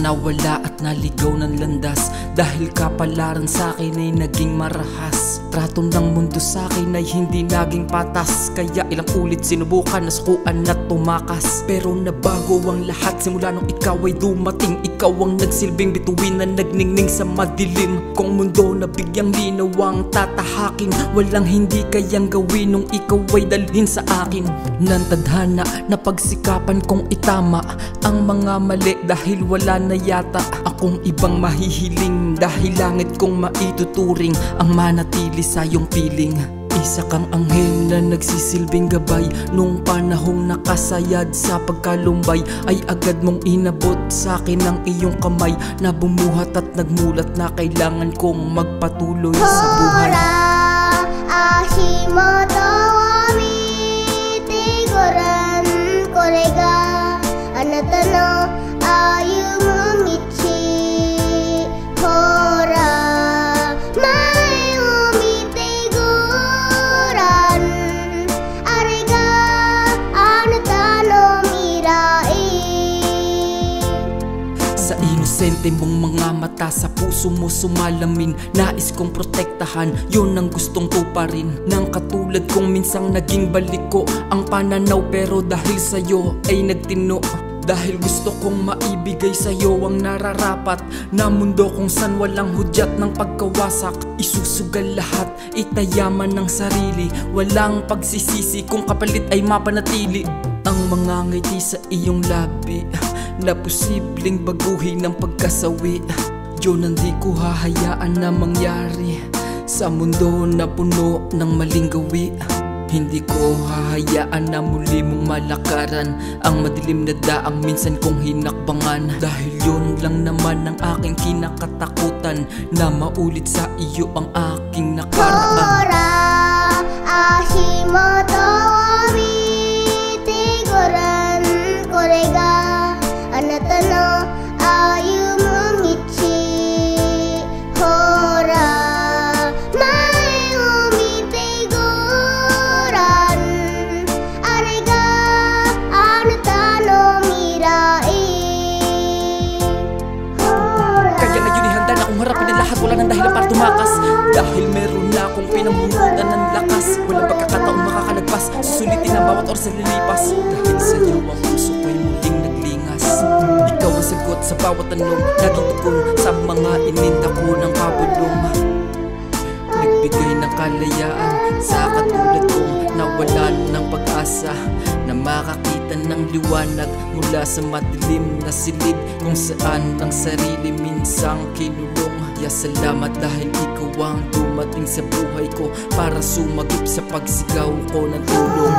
nawala at naligaw ng landas. Dahil kapalaran sa akin ay naging marahas. Trato ng mundo sa akin ay hindi naging patas. Kaya ilang ulit sinubukan na sukuan at tumakas. Pero nabago ang lahat simula nung ikaw ay dumating. Ikaw ang nagsilbing bituin na nagningning sa madilim kong mundo na bigyang linaw ang tatahakin. Walang hindi kayang gawin nung ikaw ay dalhin sa akin. Nang tadhana na pagsikapan kong itama ang mga mali dahil wala na yata akong ibang mahihiling. Dahil langit kong maituturing ang manatili sa iyong piling. Isa kang anghel na nagsisilbing gabay. Nung panahong nakasayad sa pagkalumbay ay agad mong inabot sa akin ang iyong kamay na bumuhat at nagmulat na kailangan kong magpatuloy sa buhay. Sa inosente mong mga mata, sa puso mo sumalamin. Nais kong protektahan, yun ang gustong tuparin. Nang katulad kong minsang naging balik ko ang pananaw, pero dahil sa'yo ay nagtino. Dahil gusto kong maibigay sa'yo ang nararapat na mundo kung san walang hudyat ng pagkawasak. Isusugal lahat, itayaman ng sarili. Walang pagsisisi kung kapalit ay mapanatili. Ang mga ngiti sa iyong labi na posibleng baguhin ng pagkasawi, yun ang di ko hahayaan na mangyari sa mundo na puno ng maling gawi. Hindi ko hahayaan na muli mong malakaran ang madilim na daang minsan kong hinakbangan. Dahil yun lang naman ang aking kinakatakutan, na maulit sa iyo ang aking nakaraan. Wala nang dahilan para tumakas, dahil meron na akong pinamunutan ng lakas. Walang pagkakataong makakalagpas, susulitin ang bawat oras na lilipas. Dahil sa iyo ang puso ko'y muling naglingas. Ikaw ang sagot sa bawat tanong, naging tugon sa mga ininda ko ng pabulong. Nagbigay ng kalayaan sa katulad kong nawalan ng pag-asa na makakita ng liwanag mula sa madilim na silid kung saan ang sarili minsang kinulong. Kaya salamat dahil ikaw ang dumating sa buhay ko para sumagip sa pagsigaw ko ng tulong.